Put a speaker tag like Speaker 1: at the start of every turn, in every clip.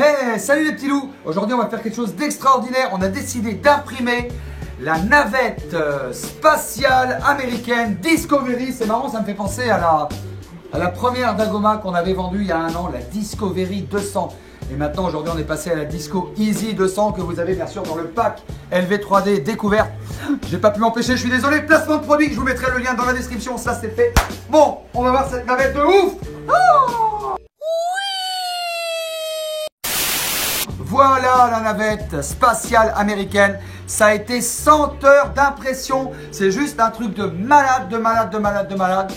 Speaker 1: Hey, salut les petits loups! Aujourd'hui, on va faire quelque chose d'extraordinaire. On a décidé d'imprimer la navette spatiale américaine Discovery. C'est marrant, ça me fait penser à la première Dagoma qu'on avait vendue il y a un an, la Discovery 200. Et maintenant, aujourd'hui, on est passé à la Disco Easy 200 que vous avez bien sûr dans le pack LV3D découverte. J'ai pas pu m'empêcher, je suis désolé. Placement de produit, je vous mettrai le lien dans la description. Ça, c'est fait. Bon, on va voir cette navette de ouf! Oh! Voilà la navette spatiale américaine. Ça a été 100 heures d'impression. C'est juste un truc de malade, de malade, de malade, de malade.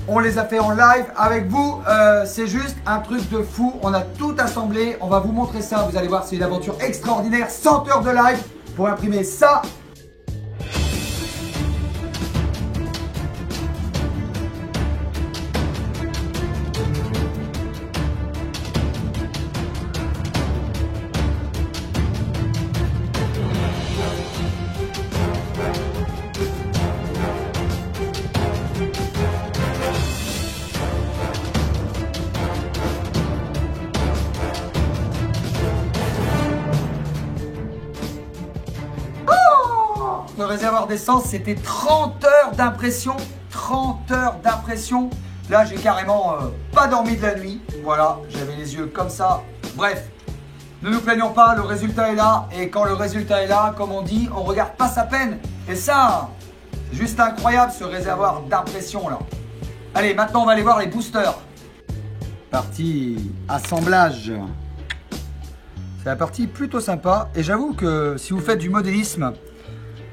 Speaker 1: On les a fait en live avec vous. C'est juste un truc de fou. On a tout assemblé. On va vous montrer ça. Vous allez voir, c'est une aventure extraordinaire. 100 heures de live pour imprimer ça. Le réservoir d'essence, c'était 30 heures d'impression. 30 heures d'impression. Là, j'ai carrément pas dormi de la nuit. Voilà, j'avais les yeux comme ça. Bref, ne nous plaignons pas, le résultat est là. Et quand le résultat est là, comme on dit, on regarde pas sa peine. Et ça, c'est juste incroyable ce réservoir d'impression là. Allez, maintenant on va aller voir les boosters. Partie assemblage. C'est la partie plutôt sympa. Et j'avoue que si vous faites du modélisme,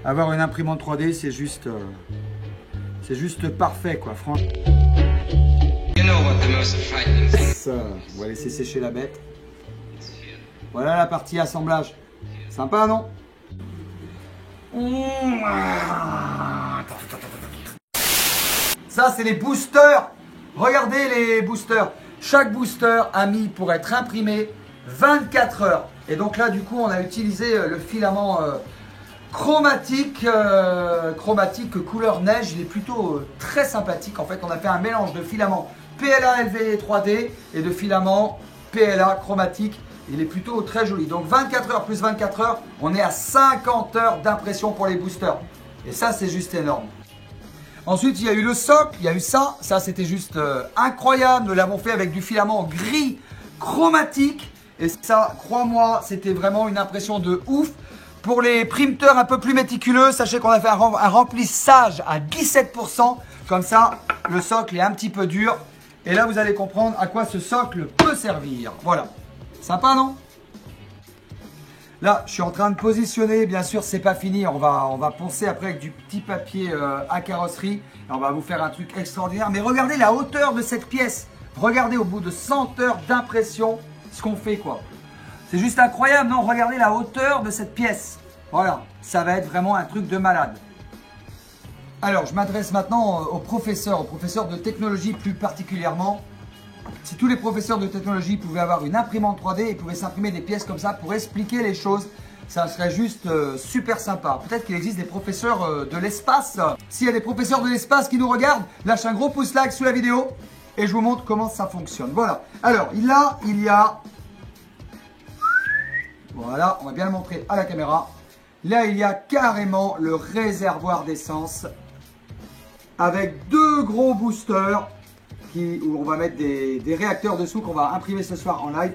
Speaker 1: avoir une imprimante 3D, c'est juste parfait, quoi, franchement. Ça, on va laisser sécher la bête. Voilà la partie assemblage. Sympa, non? Ça, c'est les boosters. Regardez les boosters. Chaque booster a mis pour être imprimé 24 heures. Et donc là, du coup, on a utilisé le filament chromatique couleur neige. Il est plutôt très sympathique. En fait, on a fait un mélange de filament PLA LV 3D et de filament PLA chromatique. Il est plutôt très joli. Donc 24 heures plus 24 heures, on est à 50 heures d'impression pour les boosters. Et ça, c'est juste énorme. Ensuite, il y a eu le socle, il y a eu ça. Ça, c'était juste incroyable. Nous l'avons fait avec du filament gris chromatique. Et ça, crois-moi, c'était vraiment une impression de ouf. Pour les primeteurs un peu plus méticuleux, sachez qu'on a fait un remplissage à 17%. Comme ça, le socle est un petit peu dur. Et là, vous allez comprendre à quoi ce socle peut servir. Voilà. Sympa, non? Là, je suis en train de positionner. Bien sûr, c'est pas fini. On va poncer après avec du petit papier à carrosserie. Et on va vous faire un truc extraordinaire. Mais regardez la hauteur de cette pièce. Regardez au bout de 100 heures d'impression ce qu'on fait, quoi. C'est juste incroyable, non? Regardez la hauteur de cette pièce. Voilà, ça va être vraiment un truc de malade. Alors, je m'adresse maintenant aux professeurs de technologie plus particulièrement. Si tous les professeurs de technologie pouvaient avoir une imprimante 3D et pouvaient s'imprimer des pièces comme ça pour expliquer les choses, ça serait juste super sympa. Peut-être qu'il existe des professeurs de l'espace. S'il y a des professeurs de l'espace qui nous regardent, lâche un gros pouce like sous la vidéo et je vous montre comment ça fonctionne. Voilà. Alors, là, il y a... Voilà, on va bien le montrer à la caméra. Là, il y a carrément le réservoir d'essence avec deux gros boosters où on va mettre des réacteurs dessous qu'on va imprimer ce soir en live.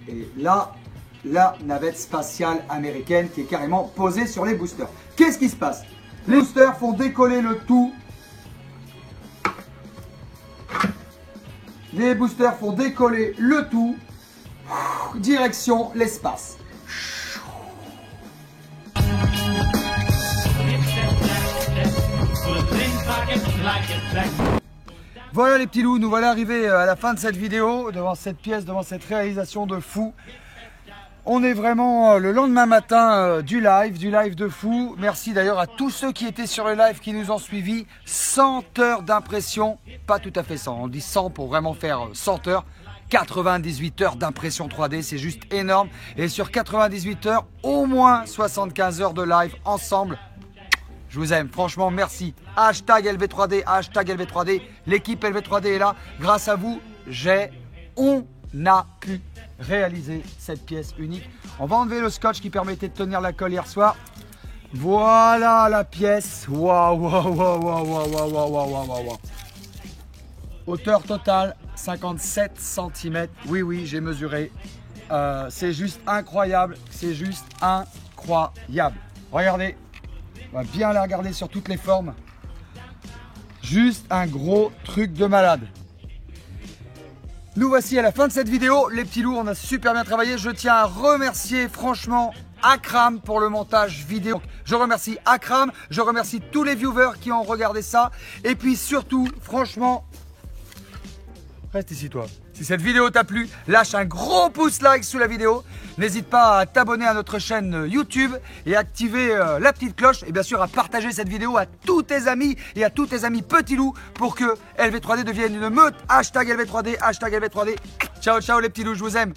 Speaker 1: Et là, la navette spatiale américaine qui est carrément posée sur les boosters. Qu'est-ce qui se passe? Les boosters font décoller le tout. Les boosters font décoller le tout. Direction l'espace. Voilà les petits loups, nous voilà arrivés à la fin de cette vidéo, devant cette pièce, devant cette réalisation de fou. On est vraiment le lendemain matin du live de fou. Merci d'ailleurs à tous ceux qui étaient sur le live, qui nous ont suivis. 100 heures d'impression, pas tout à fait 100, on dit 100 pour vraiment faire 100 heures. 98 heures d'impression 3D, c'est juste énorme. Et sur 98 heures, au moins 75 heures de live ensemble. Je vous aime, franchement, merci. Hashtag LV3D, hashtag LV3D. L'équipe LV3D est là. Grâce à vous, j'ai honte. n'a pu réaliser cette pièce unique. On va enlever le scotch qui permettait de tenir la colle hier soir. Voilà la pièce. Waouh, waouh, waouh, waouh, waouh, waouh, waouh, waouh, waouh. Hauteur totale 57 cm. Oui, oui, j'ai mesuré. C'est juste incroyable. C'est juste incroyable. Regardez. On va bien la regarder sur toutes les formes. Juste un gros truc de malade. Nous voici à la fin de cette vidéo. Les petits loups, on a super bien travaillé. Je tiens à remercier franchement Akram pour le montage vidéo. Je remercie Akram. Je remercie tous les viewers qui ont regardé ça. Et puis surtout, franchement, reste ici toi. Si cette vidéo t'a plu, lâche un gros pouce like sous la vidéo. N'hésite pas à t'abonner à notre chaîne YouTube et à activer la petite cloche. Et bien sûr à partager cette vidéo à tous tes amis et à tous tes amis petits loups pour que LV3D devienne une meute. Hashtag LV3D, hashtag LV3D. Ciao, ciao les petits loups, je vous aime.